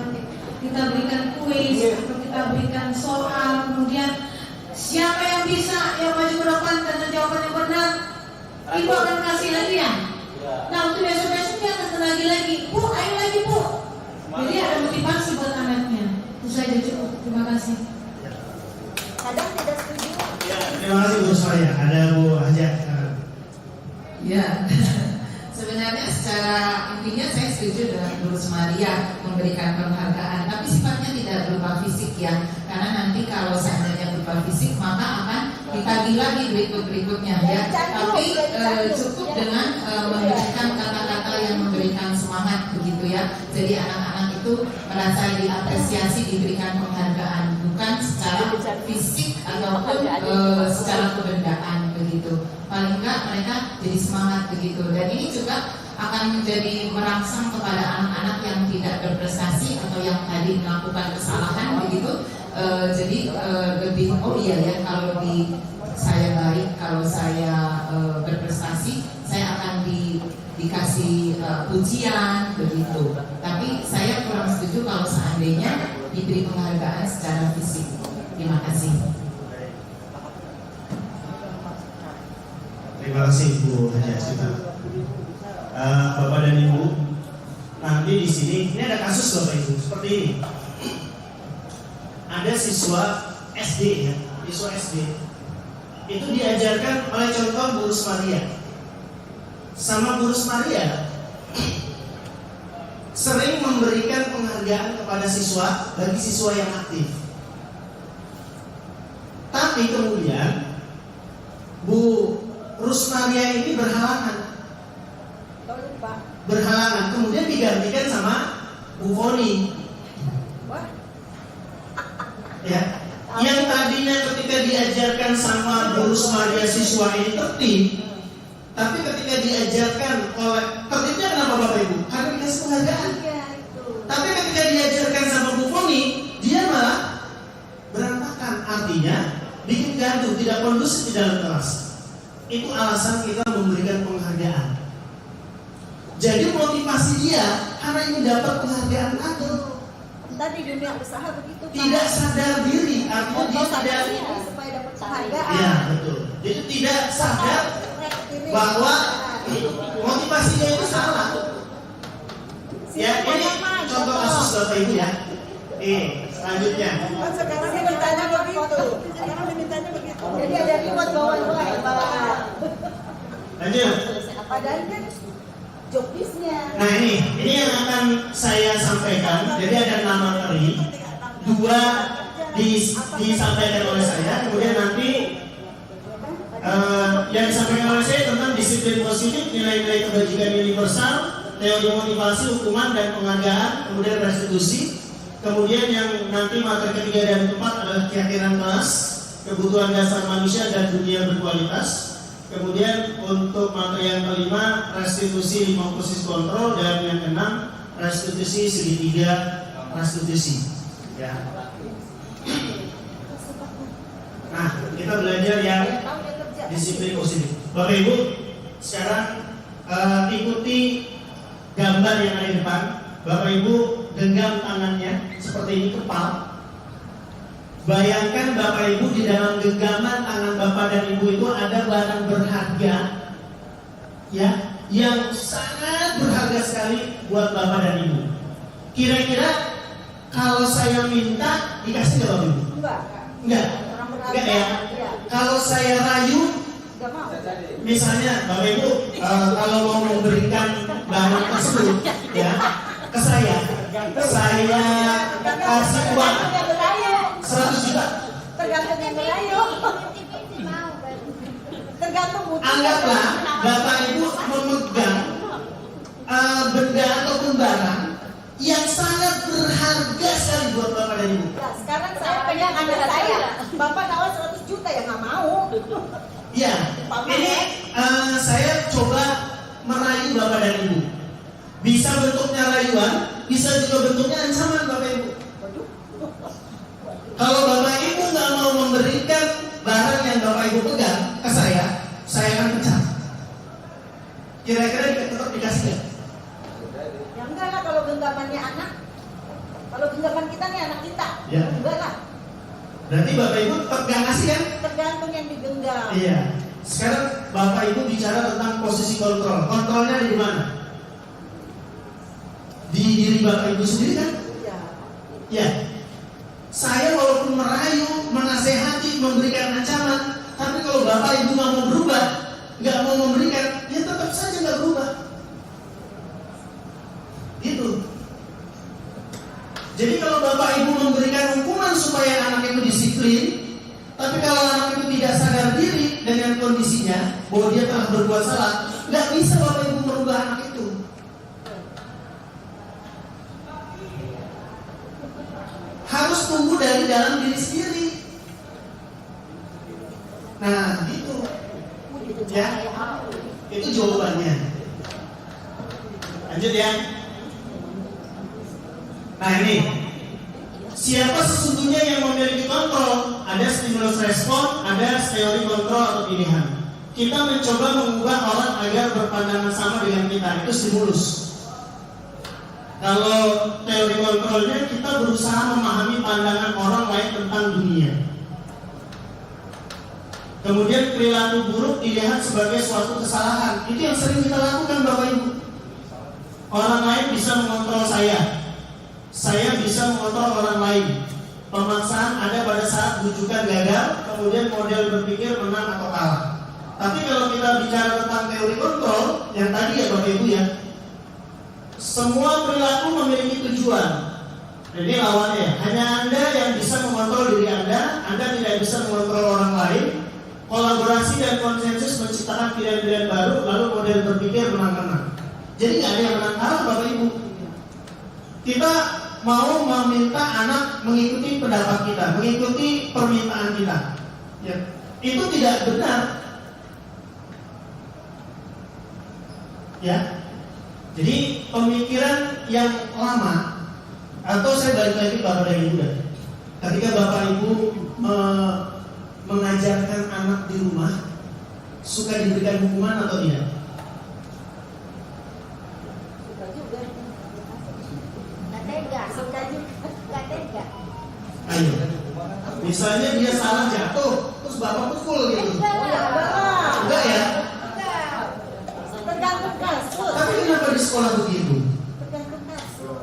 kita berikan kuis atau kita berikan soal, kemudian siapa yang bisa yang maju ke depan dengan jawaban yang benar, ibu akan kasih hadiah. Nah untuk besok-besok dia akan lagi, Bu, ayo lagi Bu. Jadi ada motivasi buat anaknya. Itu saja cukup. Terima kasih. Kadang tidak setuju. Ya, terima kasih Bu Soraya. Ada Bu Haja. Ya, sebenarnya secara intinya saya setuju dengan Bu Sumaria memberikan penghargaan, tapi sifatnya tidak berupa fisik ya, karena nanti kalau seandainya berupa fisik maka akan ditagih lagi berikut-berikutnya ya. Tapi cukup dengan memberikan kata-kata yang memberikan semangat begitu ya. Jadi anak-anak itu merasa diapresiasi, diberikan penghargaan, bukan secara fisik ataupun secara kebendaan begitu. Paling enggak mereka jadi semangat begitu. Dan ini juga akan menjadi merangsang kepada anak-anak yang tidak berprestasi atau yang tadi melakukan kesalahan begitu. Jadi lebih ya kalau saya baik, kalau saya berprestasi, saya akan dikasih pujian begitu. Tapi saya kurang setuju kalau seandainya diberi penghargaan secara fisik. Terima kasih. Terima kasih Bu Haja Sita. Bapak dan Ibu, nanti di sini ini ada kasus Bapak Ibu seperti ini. ada siswa SD ya, siswa SD itu diajarkan oleh contoh Bu Rusmaria. Sama Bu Rusmaria sering memberikan penghargaan kepada siswa bagi siswa yang aktif. Tapi kemudian Bu Rusmaria ini berhalangan, kemudian digantikan sama Bu Foni. Ya, yang tadinya ketika diajarkan sama Bu Rusmaria siswa ini tertib, tapi ketika diajarkan oleh tertibnya kenapa Bapak Ibu? Karena dikasih penghargaan. Tapi ketika diajarkan sama Bu Foni, dia malah berantakan, artinya bikin gaduh, tidak kondusif di dalam kelas. Itu alasan kita memberikan penghargaan. Jadi motivasi dia karena ingin dapat penghargaan tadi. Tadi dunia usaha begitu. Tidak sadar diri, artinya dia tidak supaya dapat penghargaan. Ya betul. Jadi tidak sadar bahwa motivasinya itu salah. Ya ini contoh kasus Bapak Ibu ya. Selanjutnya. Sekarang dimintanya begitu. Jadi ada reward bawah-bawah ya Pak. Lanjut. Padahal kan jobisnya. Nah ini yang akan saya sampaikan. Jadi ada 6 materi, 2 disampaikan oleh saya, kemudian nanti yang disampaikan oleh saya tentang disiplin positif, nilai-nilai kebajikan universal, teori motivasi, hukuman dan penghargaan, kemudian restitusi. Kemudian yang nanti materi ketiga dan keempat adalah keyakinan kelas, kebutuhan dasar manusia dan dunia berkualitas. Kemudian untuk materi yang kelima restitusi 5 posisi kontrol, dan yang keenam restitusi segitiga restitusi. Ya. Nah, kita belajar yang disiplin positif. Bapak Ibu, sekarang ikuti gambar yang ada di depan. Bapak Ibu genggam tangannya seperti ini, kepal. Bayangkan Bapak Ibu di dalam genggaman tangan Bapak dan Ibu itu ada barang berharga, ya, yang sangat berharga sekali buat Bapak dan Ibu. Kira-kira kalau saya minta dikasih nggak Bapak Ibu? Enggak ya. Kalau saya rayu, misalnya Bapak Ibu kalau mau memberikan barang tersebut ya ke saya kasih uang 100 juta. Tergantung yang merayu. Tergantung butuh. Anggaplah Bapak Ibu memegang benda ataupun barang yang sangat berharga sekali buat Bapak dan Ibu. Nah, sekarang saya pegang anak saya. Bapak nawar 100 juta ya nggak mau. Ya, ini saya coba merayu Bapak dan Ibu. Bisa bentuknya rayuan, bisa juga bentuknya ancaman Bapak Ibu. Kalau Bapak Ibu nggak mau memberikan barang yang Bapak Ibu pegang ke saya akan pecat. Kira-kira tetap dikasih nggak? Ya enggak lah kalau genggamannya anak. Kalau genggaman kita nih anak kita, ya. Enggak lah. Berarti Bapak Ibu tetap nggak ngasih kan? Tergantung yang digenggam. Iya. Sekarang Bapak Ibu bicara tentang posisi kontrol. Kontrolnya ada di mana? Di diri Bapak Ibu sendiri kan? Iya. Ya. Saya walaupun merayu, menasehati, memberikan ancaman, tapi kalau Bapak Ibu nggak mau berubah, nggak mau memberikan, ya tetap saja nggak berubah. Gitu. Jadi kalau Bapak Ibu memberikan hukuman supaya anak itu disiplin, tapi kalau anak itu tidak sadar diri dengan kondisinya bahwa dia telah berbuat salah, nggak bisa Bapak Ibu merubah anak itu. Harus tumbuh dari dalam diri sendiri. Nah, gitu. Ya, itu jawabannya. Lanjut ya. Nah ini, siapa sesungguhnya yang memiliki kontrol? Ada stimulus respon, ada teori kontrol atau pilihan. Kita mencoba mengubah orang agar berpandangan sama dengan kita, itu stimulus. Kalau teori kontrolnya, kita berusaha memahami pandangan orang lain tentang dunia. Kemudian perilaku buruk dilihat sebagai suatu kesalahan. Itu yang sering kita lakukan Bapak Ibu. Orang lain bisa mengontrol saya bisa mengontrol orang lain. Pemaksaan ada pada saat rujukan gagal, kemudian model berpikir menang atau kalah. Tapi kalau kita bicara tentang teori kontrol, yang tadi ya Bapak Ibu ya, semua perilaku memiliki tujuan. Jadi lawannya, hanya Anda yang bisa mengontrol diri Anda tidak bisa mengontrol orang lain. Kolaborasi dan konsensus menciptakan pilihan-pilihan baru, lalu model berpikir menang-menang. Jadi nggak ada yang menang kalah Bapak Ibu. Kita mau meminta anak mengikuti pendapat kita, mengikuti permintaan kita. Ya. Itu tidak benar. Ya. Jadi pemikiran yang lama, atau saya balik lagi Bapak dan Ibu, ketika Bapak Ibu mengajarkan anak di rumah, suka diberikan hukuman atau tidak? Ayo, misalnya dia salah jatuh, terus Bapak pukul gitu. Enggak ya? Tergantung kasus. Tapi kenapa di sekolah begitu? Tergantung kasus.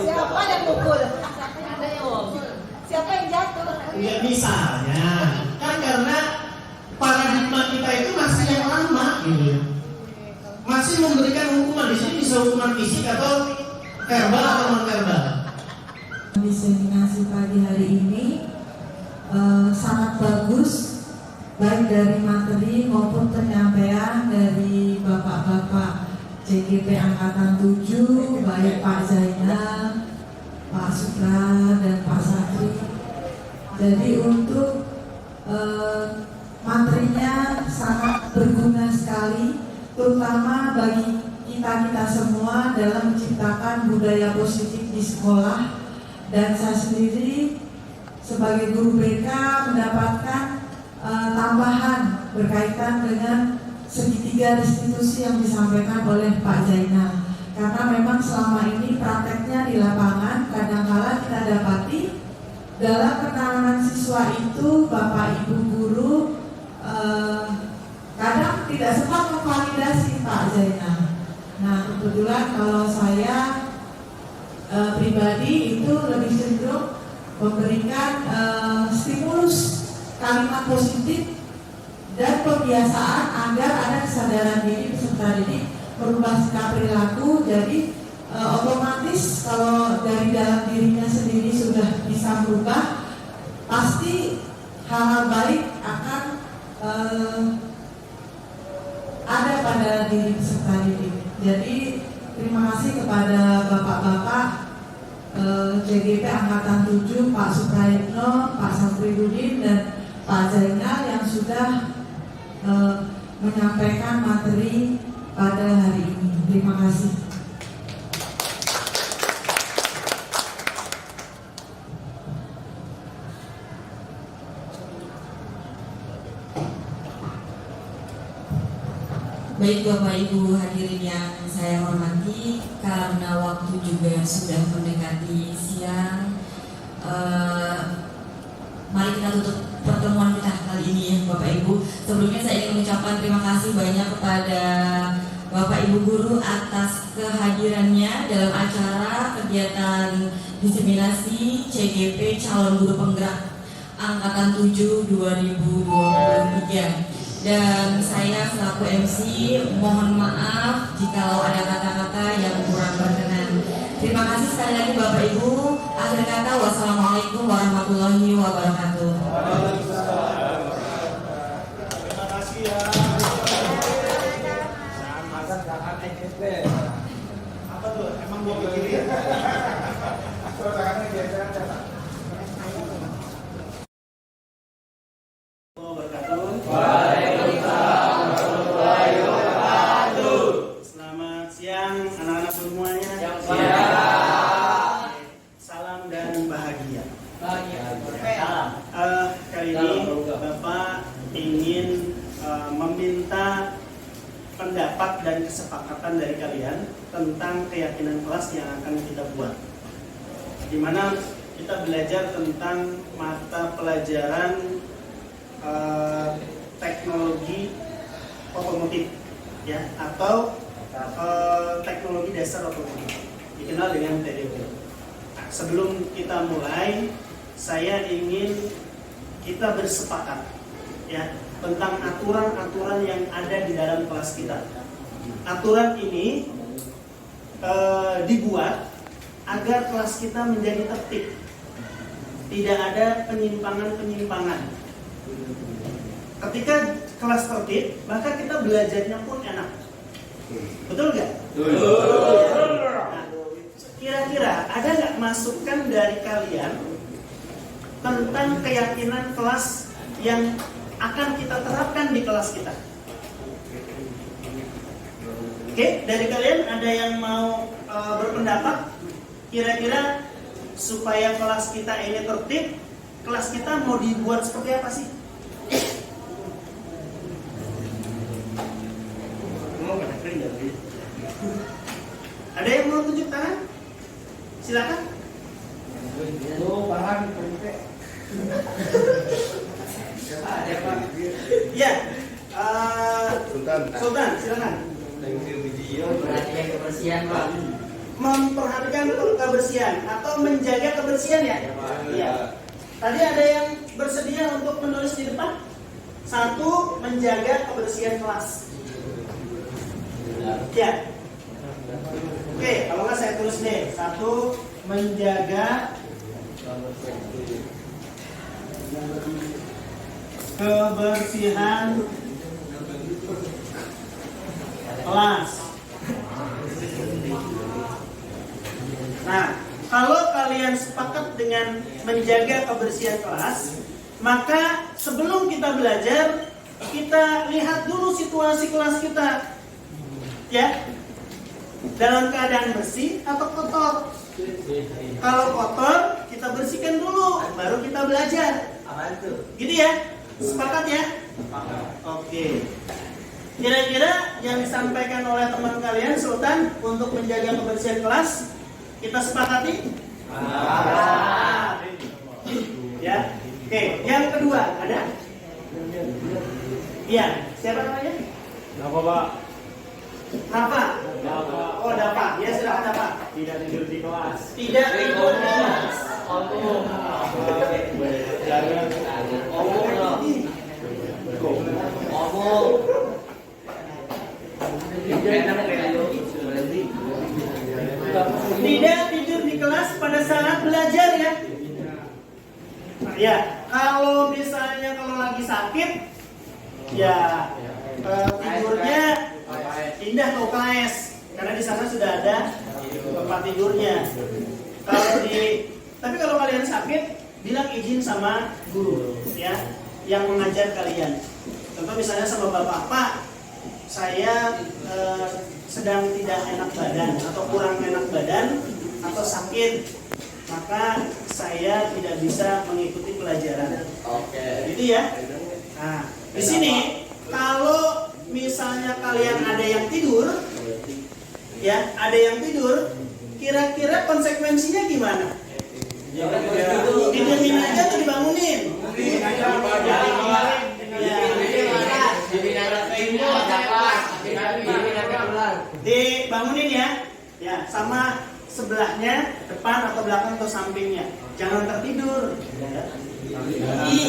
Siapa yang pukul? Siapa yang jatuh? Ya misalnya, kan karena paradigma kita itu masih yang lama gitu ya. Masih memberikan hukuman, di sini bisa hukuman fisik atau verbal atau non-verbal. Diseminasi pagi hari ini sangat bagus, baik dari materi maupun penyampaian dari Bapak-Bapak CGP Angkatan 7, baik Pak Zainal, Pak Supra, dan Pak Satri. Jadi untuk materinya sangat berguna sekali, terutama bagi kita semua dalam menciptakan budaya positif di sekolah. Dan saya sendiri sebagai guru BK mendapatkan tambahan berkaitan dengan segitiga restitusi yang disampaikan oleh Pak Zainal. Karena memang selama ini prakteknya di lapangan kadang-kala kita dapati dalam penanganan siswa itu Bapak Ibu guru kadang tidak sempat memvalidasi Pak Zainal. Nah kebetulan kalau saya pribadi itu lebih cenderung memberikan stimulus kalimat positif dan pembiasaan agar ada kesadaran diri peserta didik merubah sikap perilaku. Jadi otomatis kalau dari dalam dirinya sendiri sudah bisa berubah, pasti hal-hal baik akan ada pada diri peserta didik. Jadi terima kasih kepada Bapak-Bapak CGP Angkatan 7, Pak Suprayitno, Pak Safrudin, dan Pak Zainal yang sudah menyampaikan materi pada hari ini. Terima kasih. Baik Bapak Ibu hadirin yang saya hormati, karena waktu juga sudah mendekati siang, mari kita tutup pertemuan kita kali ini ya Bapak Ibu. Sebelumnya saya ingin mengucapkan terima kasih banyak kepada Bapak Ibu guru atas kehadirannya dalam acara kegiatan diseminasi CGP Calon Guru Penggerak Angkatan 7 2023. Dan saya selaku MC mohon maaf jikalau ada kata-kata yang kurang berkenan. Terima kasih sekali lagi Bapak Ibu. Akhir kata, wassalamualaikum warahmatullahi wabarakatuh. Terima kasih ya. Apa tuh? Emang gua pikirin? Selamat siang anak-anak semuanya. Salam dan bahagia. Kali ini Bapak ingin meminta pendapat dan kesepakatan dari kalian tentang keyakinan kelas yang akan kita buat, di mana kita belajar tentang mata pelajaran teknologi otomotif, ya, atau teknologi dasar otomotif, dikenal dengan TDO. Nah, sebelum kita mulai, saya ingin kita bersepakat ya tentang aturan-aturan yang ada di dalam kelas kita. Aturan ini dibuat agar kelas kita menjadi tertib, tidak ada penyimpangan-penyimpangan. Ketika kelas tertib, maka kita belajarnya pun enak. Betul nggak? Nah, kira-kira ada nggak masukan dari kalian tentang keyakinan kelas yang akan kita terapkan di kelas kita? Oke, dari kalian ada yang mau berpendapat? Kira-kira supaya kelas kita ini tertib, kelas kita mau dibuat seperti apa sih? Ada yang mau tunjuk tangan? Silakan. Ya, Sultan, silakan. Perhatian kebersihan, Pak. Memperhatikan kebersihan atau menjaga kebersihan ya? Iya. Tadi ada yang bersedia untuk menulis di depan? 1, menjaga kebersihan kelas. Ya. Oke, kalau nggak saya tulis nih. 1, menjaga kebersihan kelas. Nah, kalau kalian sepakat dengan menjaga kebersihan kelas, maka sebelum kita belajar, kita lihat dulu situasi kelas kita. Ya, dalam keadaan bersih atau kotor. Kalau kotor, kita bersihkan dulu, baru kita belajar. Gitu ya? Sepakat ya? Oke. Kira-kira yang disampaikan oleh teman kalian, Sultan, untuk menjaga kebersihan kelas, kita sepakati? Ya. Oke, yang kedua ada? Iya, siapa namanya? Apa Pak? Rafa. Oh, Dafa. Ya, silakan Dafa. Tidak tidur di kelas. Tidak tidur di kelas. Tidak tidur di kelas pada saat belajar ya. Ya, kalau misalnya kalau lagi sakit, ya tidurnya pindah ke UKS karena di sana sudah ada tempat tidurnya. Tapi kalau kalian sakit, bilang izin sama guru ya yang mengajar kalian. Contoh misalnya sama bapak, Pak, saya sedang tidak enak badan atau kurang enak badan atau sakit, maka saya tidak bisa mengikuti pelajaran. Oke. Gitu ya. Nah, di sini kalau misalnya kalian ada yang tidur, ya ada yang tidur, kira-kira konsekuensinya gimana? Tidurin aja atau dibangunin? Dibangunin ya, ya sama sebelahnya, depan atau belakang atau sampingnya. Jangan tertidur.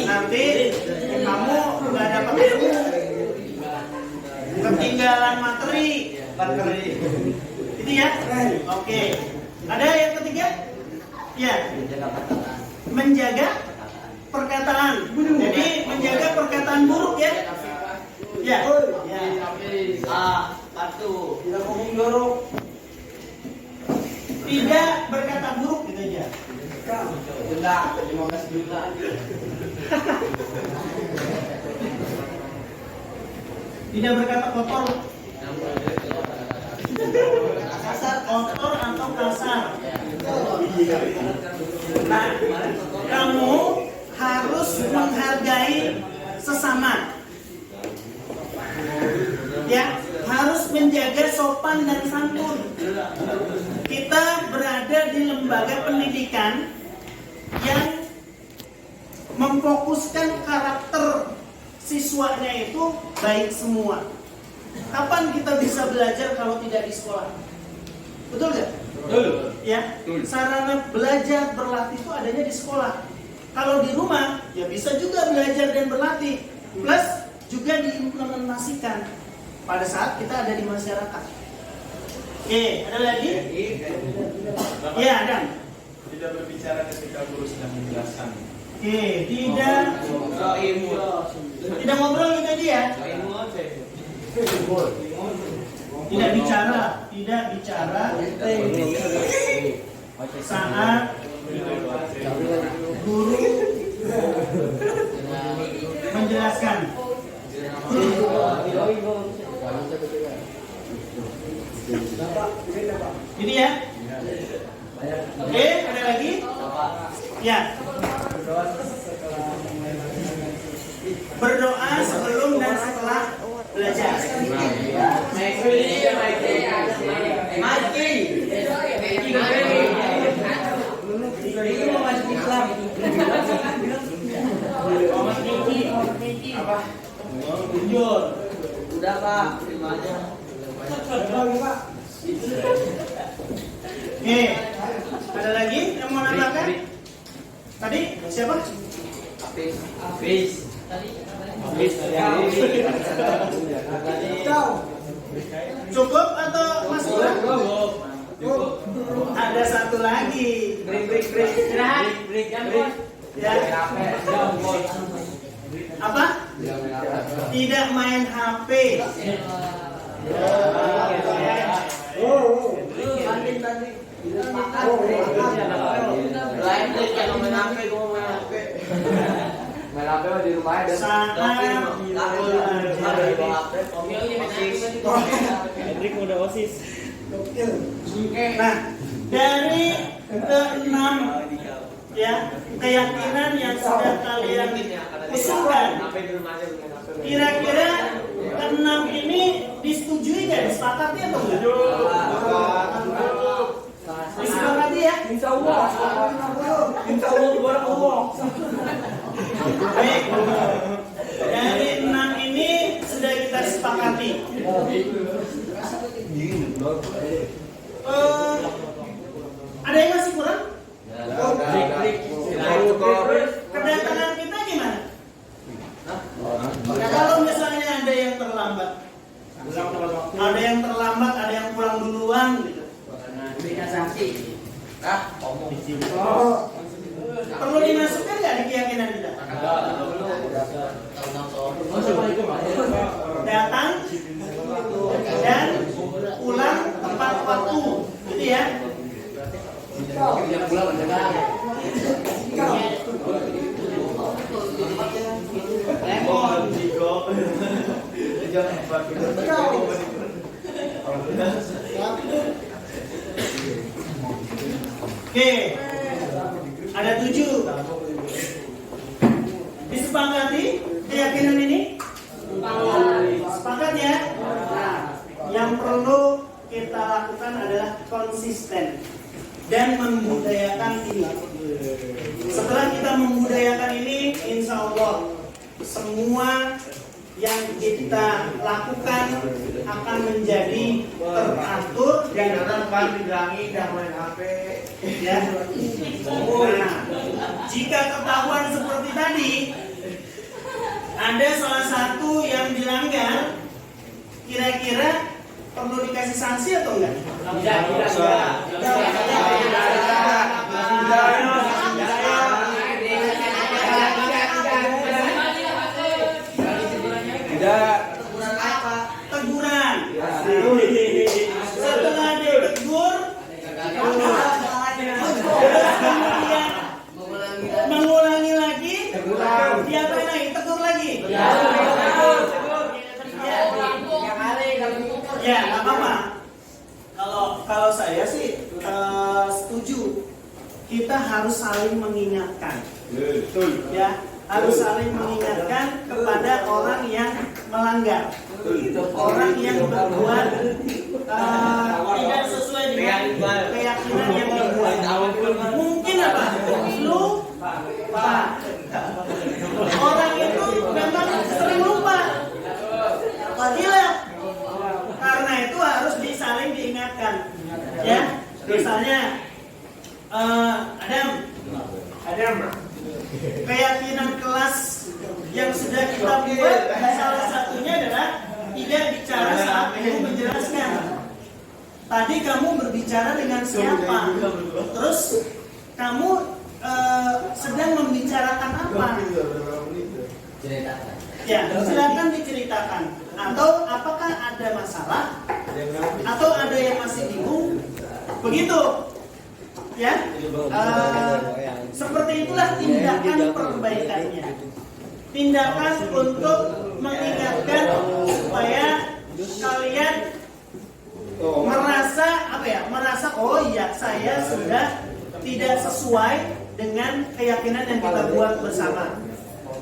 Nanti kamu nggak dapat ilmu, ketinggalan materi. Itu ya. Oke. Ada yang ketiga? Ya. Menjaga perkataan. Jadi menjaga perkataan buruk ya. Ya. Satu. Tidak ngomong jorok. Tidak berkata buruk gitu aja. Enggak, 15 juta. Tidak berkata kotor. Kasar, kotor atau kasar. Nah, kamu harus menghargai sesama. Ya, harus menjaga sopan dan santun. Kita berada di lembaga pendidikan yang memfokuskan karakter siswanya itu baik semua. Kapan kita bisa belajar kalau tidak di sekolah? Betul nggak? Ya, sarana belajar berlatih itu adanya di sekolah. Kalau di rumah, ya bisa juga belajar dan berlatih. Plus juga diimplementasikan pada saat kita ada di masyarakat. Oke, ada lagi? Ya, Dan. Tidak berbicara ketika guru sedang menjelaskan. Oke, tidak ngobrol gitu dia. Tidak bicara saat guru menjelaskan. Ini ya. Oke, ada lagi? Ya. Berdoa sebelum dan setelah belajar. Udah Pak, terima aja. Oke, ada lagi yang mau nambahkan? Tadi siapa? Hafiz. Cukup atau masih kurang? Ada satu lagi. Break. Ya. Apa? Tidak main HP. Di rumah ada. Hendrik udah OSIS. Nah, dari keenam ya keyakinan yang sudah kalian usulkan, kira-kira keenam ini disetujui nggak? Disepakati atau enggak? Disepakati ya? Insya Allah Baik. Dari 6 ini sudah kita sepakati. Ada yang masih kurang? Kedatangan kita gimana? Kalau misalnya ada yang terlambat, ada yang pulang duluan gitu. berikan sanksi. Perlu dimasukkan nggak di keyakinan kita? Datang dan pulang tepat waktu, gitu ya. Oke, ada 7. Disepakati keyakinan ini? Sepakat ya? Yang perlu kita lakukan adalah konsisten dan membudayakan ini. Setelah kita membudayakan ini, insya Allah semua yang kita lakukan akan menjadi teratur dan tanpa dibilangi dan main HP. Ya. Nah, jika ketahuan seperti tadi, ada salah satu yang dilanggar, kira-kira perlu dikasih sanksi atau enggak? Teguran. Setelah ditegur, kemudian mengulangi lagi, diapain lagi? Tegur lagi. Ya, nggak apa-apa. Kalau saya sih setuju. Kita harus saling mengingatkan. Ya, harus saling mengingatkan kepada orang yang melanggar, orang yang berbuat tidak sesuai dengan keyakinan yang dibuat. Mungkin apa? Lupa. Orang itu memang sering lupa. Gila. Karena itu harus saling diingatkan. Ya, saling keyakinan kelas yang sudah kita buat, salah satunya adalah tidak bicara saat kamu menjelaskan. Tadi kamu berbicara dengan siapa? Terus kamu sedang membicarakan apa? Ya, silakan diceritakan. Atau apakah ada masalah? Atau ada yang masih bingung? Begitu. Ya, seperti itulah tindakan perbaikannya. Tindakan untuk mengingatkan supaya kalian merasa oh iya, saya sudah tidak sesuai dengan keyakinan yang kita buat bersama.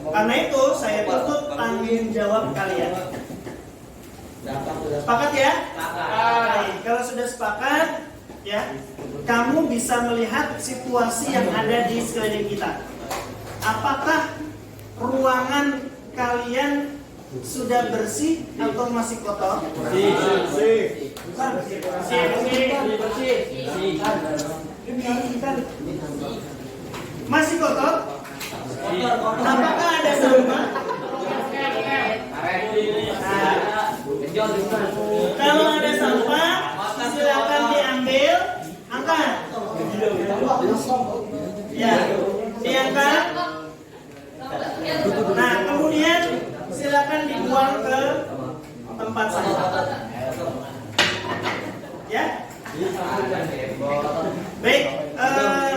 Karena itu saya tuntut tanggung jawab kalian. Sepakat ya? Baik, kalau sudah sepakat, ya, kamu bisa melihat situasi yang ada di sekeliling kita. Apakah ruangan kalian sudah bersih atau masih kotor? Bersih. Masih kotor? Apakah ada sampah? Kalau ada sampah, silakan diambil, angkat. Ya, diangkat. Nah, kemudian silakan dibuang ke tempat sampah. Ya. Baik,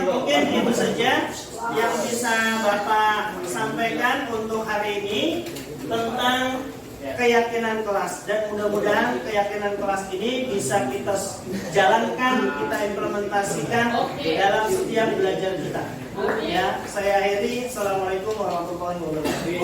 mungkin itu saja yang bisa Bapak sampaikan untuk hari ini tentang keyakinan kelas, dan mudah-mudahan keyakinan kelas ini bisa kita jalankan, kita implementasikan dalam setiap belajar kita. Ya, saya akhiri. Assalamualaikum warahmatullahi wabarakatuh.